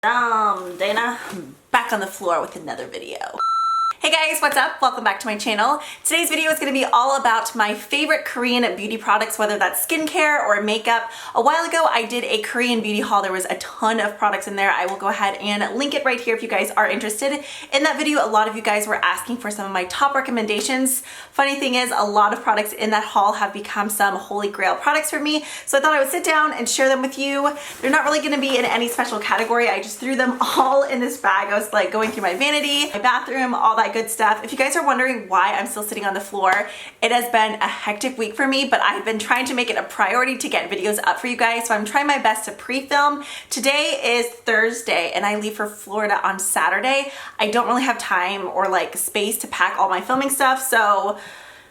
Danna, back on the floor with another video. Hey guys, what's up? Welcome back to my channel. Today's video is going to be all about my favorite Korean beauty products, whether that's skincare or makeup. A while ago, I did a Korean beauty haul. There was a ton of products in there. I will go ahead and link it right here if you guys are interested. In that video, a lot of you guys were asking for some of my top recommendations. Funny thing is, a lot of products in that haul have become some holy grail products for me. So I thought I would sit down and share them with you. They're not really going to be in any special category. I just threw them all in this bag. I was like going through my vanity, my bathroom, all that good stuff. If you guys are wondering why I'm still sitting on the floor, it has been a hectic week for me, but I've been trying to make it a priority to get videos up for you guys, so I'm trying my best to pre-film. Today is Thursday and I leave for Florida on Saturday. I don't really have time or like space to pack all my filming stuff, so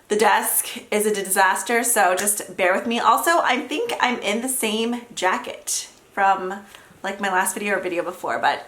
the desk is a disaster, so just bear with me. Also, I think I'm in the same jacket from like my last video or video before, but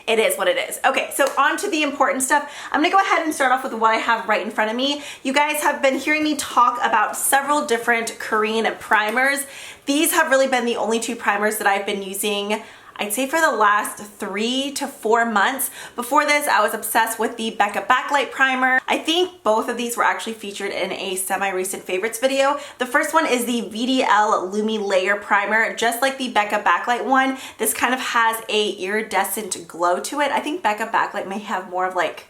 it is what it is. Okay, so on to the important stuff. I'm gonna go ahead and start off with what I have right in front of me. You guys have been hearing me talk about several different Korean primers. These have really been the only two primers that I've been using, I'd say, for the last 3 to 4 months. Before this, I was obsessed with the Becca Backlight Primer. I think both of these were actually featured in a semi-recent favorites video. The first one is the VDL Lumi Layer Primer. Just like the Becca Backlight one, this kind of has a iridescent glow to it. I think Becca Backlight may have more of like,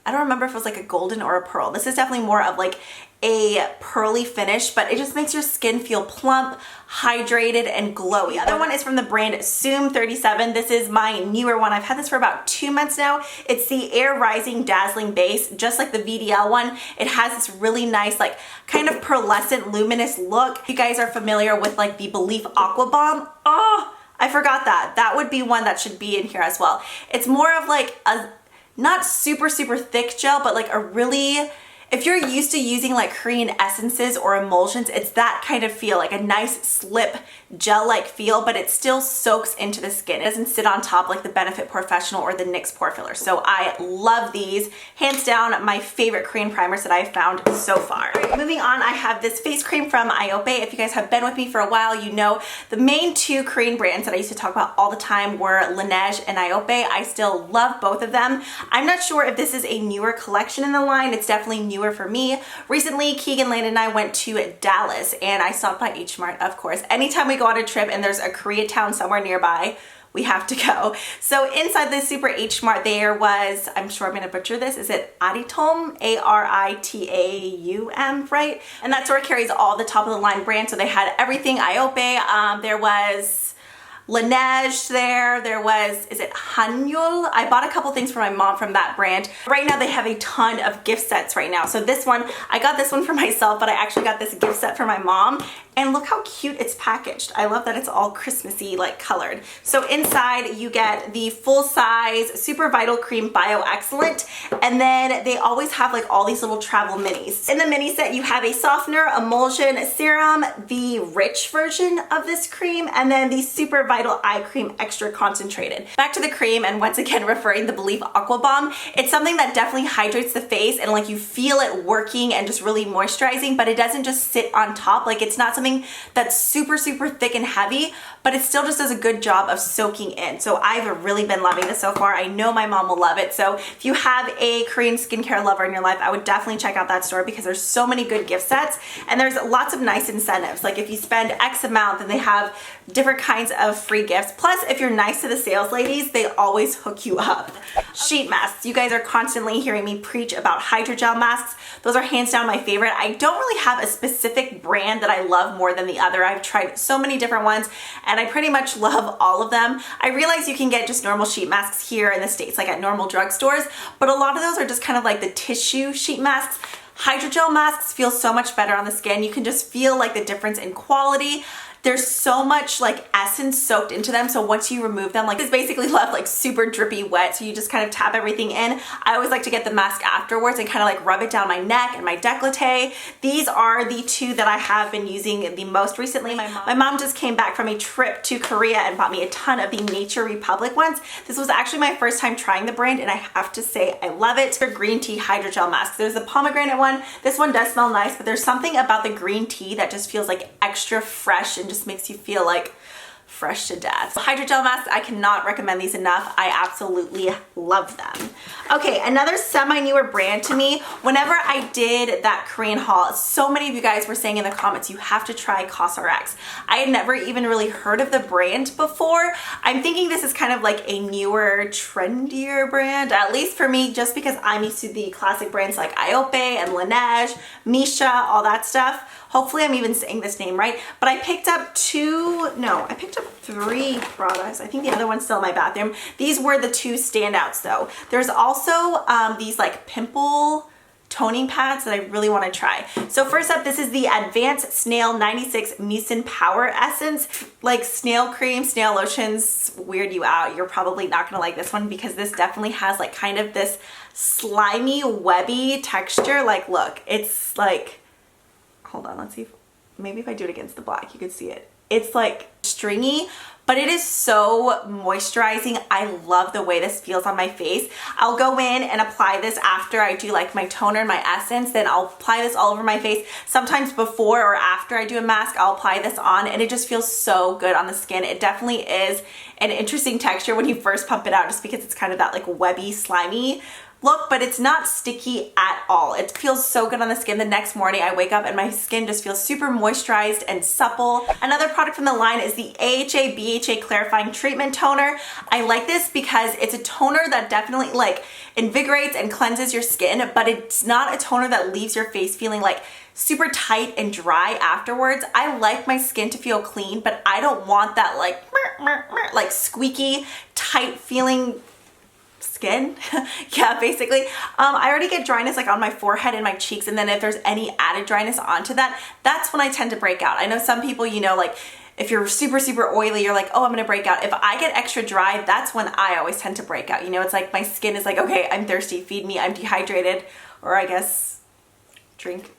I don't remember if it was like a golden or a pearl. This is definitely more of like a pearly finish, but it just makes your skin feel plump, hydrated, and glowy. The other one is from the brand Zoom 37. This is my newer one. I've had this for about 2 months now. It's the Air Rising Dazzling Base, just like the VDL one. It has this really nice, like kind of pearlescent, luminous look. If you guys are familiar with like the Belief Aqua Balm, oh, I forgot that. That would be one that should be in here as well. It's more of like a not super thick gel, but like a really, if you're used to using like Korean essences or emulsions, it's that kind of feel, like a nice slip gel-like feel, but it still soaks into the skin. It doesn't sit on top like the Benefit Professional or the NYX Pore Filler. So I love these. Hands down, my favorite Korean primers that I've found so far. All right, moving on, I have this face cream from IOPE. If you guys have been with me for a while, you know the main two Korean brands that I used to talk about all the time were Laneige and IOPE. I still love both of them. I'm not sure if this is a newer collection in the line. It's definitely newer for me. Recently, Keegan, Lane, and I went to Dallas and I stopped by H Mart, of course. Anytime we go on a trip and there's a Koreatown somewhere nearby, we have to go. So inside this super H Mart there was, I'm sure I'm gonna butcher this, is it Aritaum? A-R-I-T-A-U-M, right? And that store carries all the top of the line brands. So they had everything IOPE. There was Laneige there was, is it Hanyul? I bought a couple things for my mom from that brand. Right now they have a ton of gift sets right now. So this one, I got this one for myself, but I actually got this gift set for my mom. And look how cute it's packaged. I love that it's all Christmassy like colored. So inside you get the full size Super Vital Cream Bio Excellent. And then they always have like all these little travel minis. In the mini set you have a softener, emulsion, serum, the rich version of this cream, and then the Super Vital Eye Cream Extra Concentrated. Back to the cream, and once again referring the Belief Aqua Balm. It's something that definitely hydrates the face and like you feel it working and just really moisturizing, but it doesn't just sit on top. Like it's not something that's super thick and heavy, but it still just does a good job of soaking in. So I've really been loving this so far. I know my mom will love it. So if you have a Korean skincare lover in your life, I would definitely check out that store because there's so many good gift sets and there's lots of nice incentives. Like if you spend X amount, then they have different kinds of free gifts. Plus, if you're nice to the sales ladies, they always hook you up. Sheet masks. You guys are constantly hearing me preach about hydrogel masks. Those are hands down my favorite. I don't really have a specific brand that I love more than the other. I've tried so many different ones and I pretty much love all of them. I realize you can get just normal sheet masks here in the States, like at normal drugstores, but a lot of those are just kind of like the tissue sheet masks. Hydrogel masks feel so much better on the skin. You can just feel like the difference in quality. There's so much like essence soaked into them, so once you remove them, like it's basically left like super drippy wet, so you just kind of tap everything in. I always like to get the mask afterwards and kind of like rub it down my neck and my décolleté. These are the two that I have been using the most recently. My mom just came back from a trip to Korea and bought me a ton of the Nature Republic ones. This was actually my first time trying the brand and I have to say I love it. They're green tea hydrogel masks. There's the pomegranate one. This one does smell nice, but there's something about the green tea that just feels like extra fresh and just makes you feel like fresh to death. Hydrogel masks, I cannot recommend these enough. I absolutely love them. Okay, another semi-newer brand to me. Whenever I did that Korean haul, so many of you guys were saying in the comments, you have to try COSRX. I had never even really heard of the brand before. I'm thinking this is kind of like a newer, trendier brand, at least for me, just because I'm used to the classic brands like IOPE and Laneige, Misha, all that stuff. Hopefully I'm even saying this name right, but I picked up I picked up 3 products. I think the other one's still in my bathroom. These were the 2 standouts though. There's also these like pimple toning pads that I really want to try. So first up, this is the Advanced Snail 96 Mucin Power Essence. Like snail cream, snail lotions weird you out. You're probably not gonna like this one because this definitely has like kind of this slimy, webby texture. Like look, it's like, hold on, let's see maybe if I do it against the black, you could see it. It's like stringy, but it is so moisturizing. I love the way this feels on my face. I'll go in and apply this after I do like my toner and my essence, then I'll apply this all over my face. Sometimes before or after I do a mask, I'll apply this on and it just feels so good on the skin. It definitely is an interesting texture when you first pump it out just because it's kind of that like webby, slimy look, but it's not sticky at all. It feels so good on the skin. The next morning I wake up and my skin just feels super moisturized and supple. Another product from the line is the AHA BHA Clarifying Treatment Toner. I like this because it's a toner that definitely like invigorates and cleanses your skin, but it's not a toner that leaves your face feeling like super tight and dry afterwards. I like my skin to feel clean, but I don't want that like squeaky, tight feeling skin. Yeah, basically. I already get dryness like on my forehead and my cheeks, and then if there's any added dryness onto that, that's when I tend to break out. I know some people, you know, like if you're super, super oily, you're like, oh, I'm gonna break out. If I get extra dry, that's when I always tend to break out. You know, it's like my skin is like, okay, I'm thirsty, feed me, I'm dehydrated, or I guess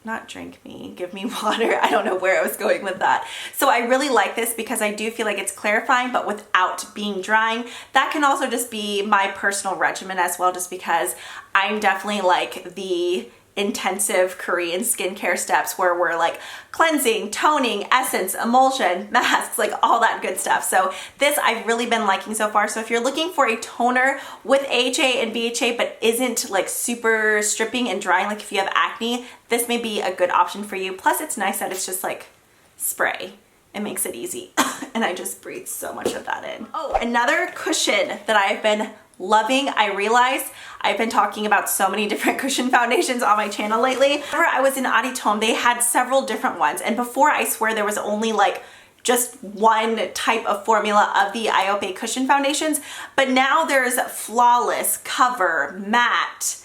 not drink me, give me water. I don't know where I was going with that. So I really like this because I do feel like it's clarifying, but without being drying. That can also just be my personal regimen as well, just because I'm definitely like the intensive Korean skincare steps where we're like cleansing, toning, essence, emulsion, masks, like all that good stuff. So this I've really been liking so far. So if you're looking for a toner with AHA and BHA but isn't like super stripping and drying, like if you have acne, this may be a good option for you. Plus it's nice that it's just like spray. It makes it easy. And I just breathe so much of that in. Oh, another cushion that I've been loving. I realized I've been talking about so many different cushion foundations on my channel lately. Whenever I was in Aritaum, they had several different ones. And before, I swear there was only like just one type of formula of the IOPE cushion foundations. But now there's Flawless, Cover, Matte,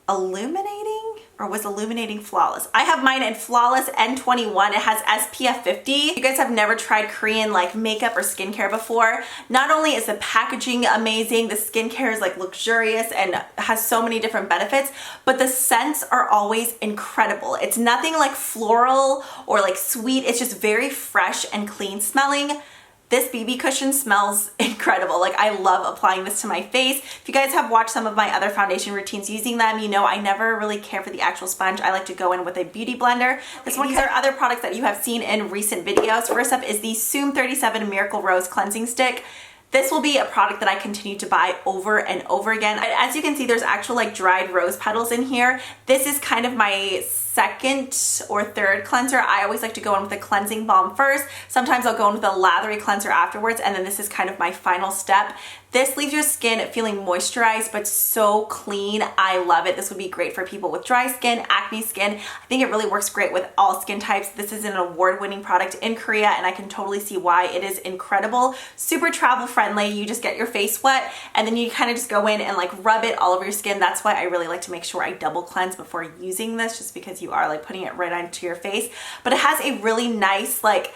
Illuminating, or was Illuminating Flawless? I have mine in Flawless N21. It has SPF 50. If you guys have never tried Korean like makeup or skincare before, not only is the packaging amazing, the skincare is like luxurious and has so many different benefits, but the scents are always incredible. It's nothing like floral or like sweet. It's just very fresh and clean smelling. This BB cushion smells incredible. Like I love applying this to my face. If you guys have watched some of my other foundation routines using them, you know I never really care for the actual sponge. I like to go in with a beauty blender. These are other products that you have seen in recent videos. First up is the Soom 37 Miracle Rose Cleansing Stick. This will be a product that I continue to buy over and over again. As you can see, there's actual like dried rose petals in here. This is kind of my second or third cleanser. I always like to go in with a cleansing balm first. Sometimes I'll go in with a lathery cleanser afterwards, and then this is kind of my final step. This leaves your skin feeling moisturized but so clean. I love it. This would be great for people with dry skin, acne skin. I think it really works great with all skin types. This is an award-winning product in Korea, and I can totally see why. It is incredible. Super travel friendly. You just get your face wet and then you kind of just go in and like rub it all over your skin. That's why I really like to make sure I double cleanse before using this, just because you are like putting it right onto your face. But it has a really nice, like,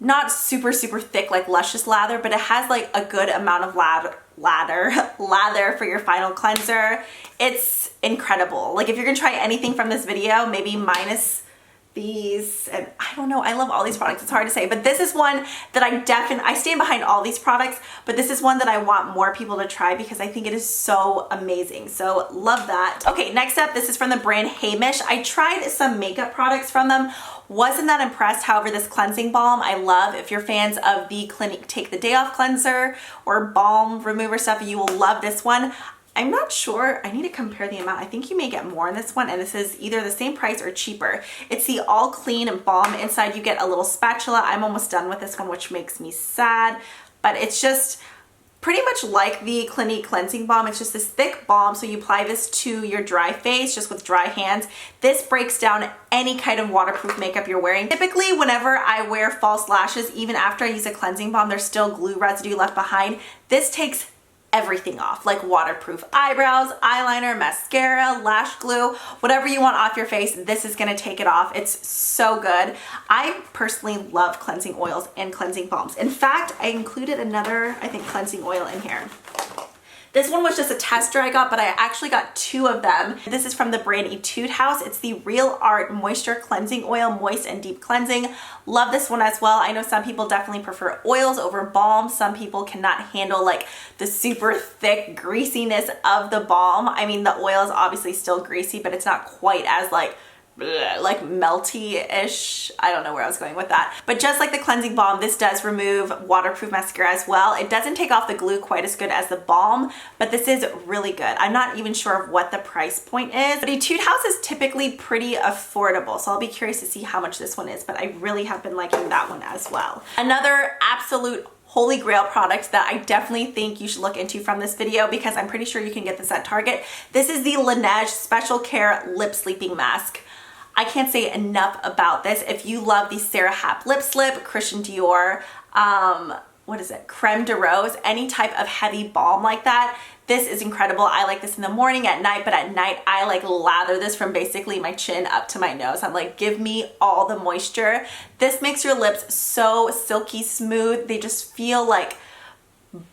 not super thick like luscious lather, but it has like a good amount of lather for your final cleanser. It's incredible. Like if you're gonna try anything from this video, maybe minus these, and I don't know, I love all these products. It's hard to say, but this is one that I stand behind all these products, but this is one that I want more people to try because I think it is so amazing. So love that. Okay, next up, this is from the brand Hamish. I tried some makeup products from them. Wasn't that impressed. However, this cleansing balm I love. If you're fans of the Clinique Take the Day Off cleanser or balm remover stuff, you will love this one. I'm not sure, I need to compare the amount. I think you may get more in this one, and this is either the same price or cheaper. It's the All Clean Balm. Inside you get a little spatula. I'm almost done with this one, which makes me sad, but it's just pretty much like the Clinique Cleansing Balm. It's just this thick balm, so you apply this to your dry face just with dry hands. This breaks down any kind of waterproof makeup you're wearing. Typically, whenever I wear false lashes, even after I use a cleansing balm, there's still glue residue left behind. This takes everything off, like waterproof eyebrows, eyeliner, mascara, lash glue, whatever you want off your face, this is gonna take it off. It's so good. I personally love cleansing oils and cleansing balms. In fact, I included another, I think, cleansing oil in here. This one was just a tester I got, but I actually got 2 of them. This is from the brand Etude House. It's the Real Art Moisture Cleansing Oil, Moist and Deep Cleansing. Love this one as well. I know some people definitely prefer oils over balm. Some people cannot handle like the super thick greasiness of the balm. I mean, the oil is obviously still greasy, but it's not quite as like melty-ish. I don't know where I was going with that. But just like the cleansing balm, this does remove waterproof mascara as well. It doesn't take off the glue quite as good as the balm, but this is really good. I'm not even sure of what the price point is, but Etude House is typically pretty affordable, so I'll be curious to see how much this one is, but I really have been liking that one as well. Another absolute holy grail product that I definitely think you should look into from this video, because I'm pretty sure you can get this at Target. This is the Laneige Special Care Lip Sleeping Mask. I can't say enough about this. If you love the Sarah Happ Lip Slip, Christian Dior, what is it, Creme de Rose, any type of heavy balm like that, this is incredible. I like this in the morning, at night, but at night I like lather this from basically my chin up to my nose. I'm like, give me all the moisture. This makes your lips so silky smooth. They just feel like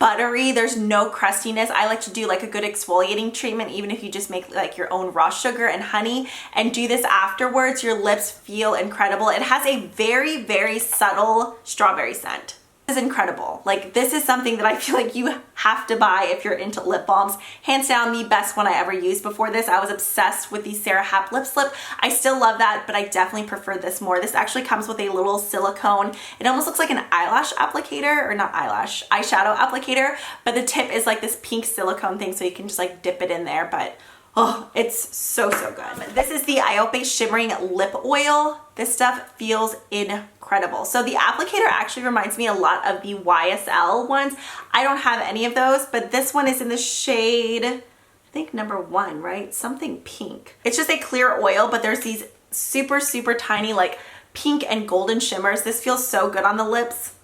buttery. There's no crustiness. I like to do like a good exfoliating treatment, even if you just make like your own raw sugar and honey and do this afterwards. Your lips feel incredible. It has a very, very subtle strawberry scent. This is incredible. Like, this is something that I feel like you have to buy if you're into lip balms. Hands down, the best one I ever used. Before this, I was obsessed with the Sarah Happ Lip Slip. I still love that, but I definitely prefer this more. This actually comes with a little silicone. It almost looks like an eyelash applicator, or not eyelash, eyeshadow applicator, but the tip is like this pink silicone thing, so you can just like dip it in there, but oh, it's so, so good. This is the IOPE Shimmering Lip Oil. This stuff feels incredible. So the applicator actually reminds me a lot of the YSL ones. I don't have any of those, but this one is in the shade, I think number 1, right? Something pink. It's just a clear oil, but there's these super, super tiny like pink and golden shimmers. This feels so good on the lips.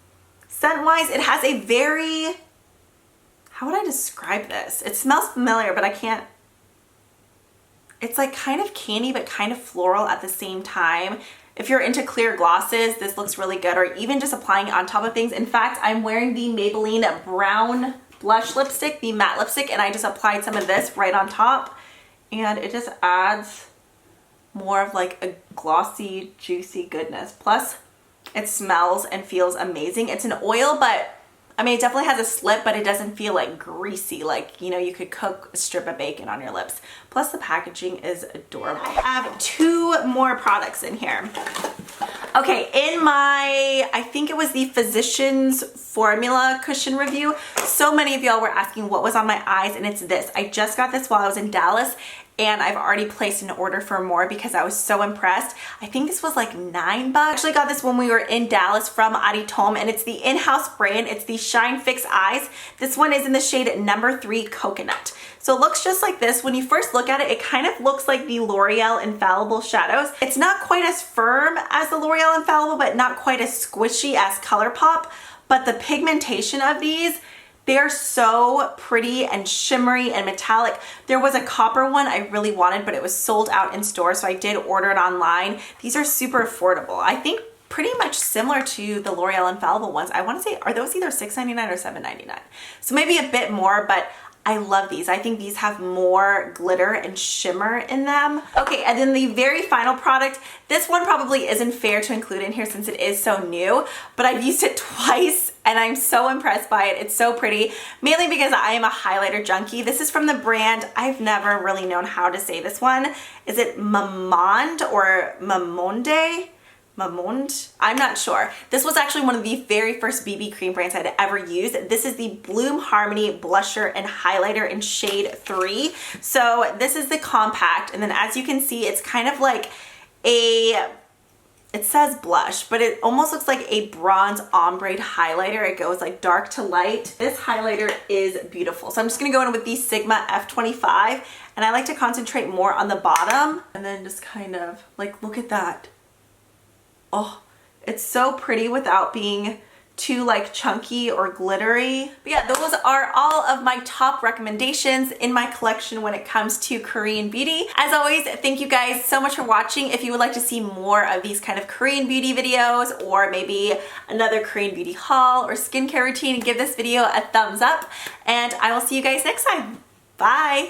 Scent-wise, it has a very, how would I describe this? It smells familiar, but I can't. It's like kind of candy, but kind of floral at the same time. If you're into clear glosses, this looks really good, or even just applying it on top of things. In fact, I'm wearing the Maybelline Brown Blush Lipstick, the matte lipstick, and I just applied some of this right on top, and it just adds more of like a glossy, juicy goodness. Plus, it smells and feels amazing. It's an oil, but I mean, it definitely has a slip, but it doesn't feel like greasy, like, you know, you could cook a strip of bacon on your lips. Plus the packaging is adorable. I have 2 more products in here. Okay, in my, I think it was the Physicians Formula cushion review, so many of y'all were asking what was on my eyes, and it's this. I just got this while I was in Dallas, and I've already placed an order for more because I was so impressed. I think this was like $9. I actually got this when we were in Dallas from Aritaum, and it's the in-house brand. It's the Shine Fix Eyes. This one is in the shade number 3 Coconut. So it looks just like this. When you first look at it, it kind of looks like the L'Oreal Infallible shadows. It's not quite as firm as the L'Oreal Infallible, but not quite as squishy as ColourPop. But the pigmentation of these, they are so pretty and shimmery and metallic. There was a copper one I really wanted, but it was sold out in store, so I did order it online. These are super affordable. I think pretty much similar to the L'Oreal Infallible ones. I want to say, are those either $6.99 or $7.99? So maybe a bit more, but I love these. I think these have more glitter and shimmer in them. Okay, and then the very final product, this one probably isn't fair to include in here since it is so new, but I've used it twice and I'm so impressed by it. It's so pretty, mainly because I am a highlighter junkie. This is from the brand, I've never really known how to say this one. Is it Mamonde or Mamonde? Mamond? I'm not sure. This was actually one of the very first BB cream brands I'd ever used. This is the Bloom Harmony Blusher and Highlighter in shade 3. So this is the compact, and then as you can see, it's kind of like a, it says blush, but it almost looks like a bronze ombre highlighter. It goes like dark to light. This highlighter is beautiful. So I'm just gonna go in with the Sigma F25, and I like to concentrate more on the bottom, and then just kind of like, look at that. Oh, it's so pretty without being too like chunky or glittery. But yeah, those are all of my top recommendations in my collection when it comes to Korean beauty. As always, thank you guys so much for watching. If you would like to see more of these kind of Korean beauty videos, or maybe another Korean beauty haul or skincare routine, give this video a thumbs up, and I will see you guys next time. Bye!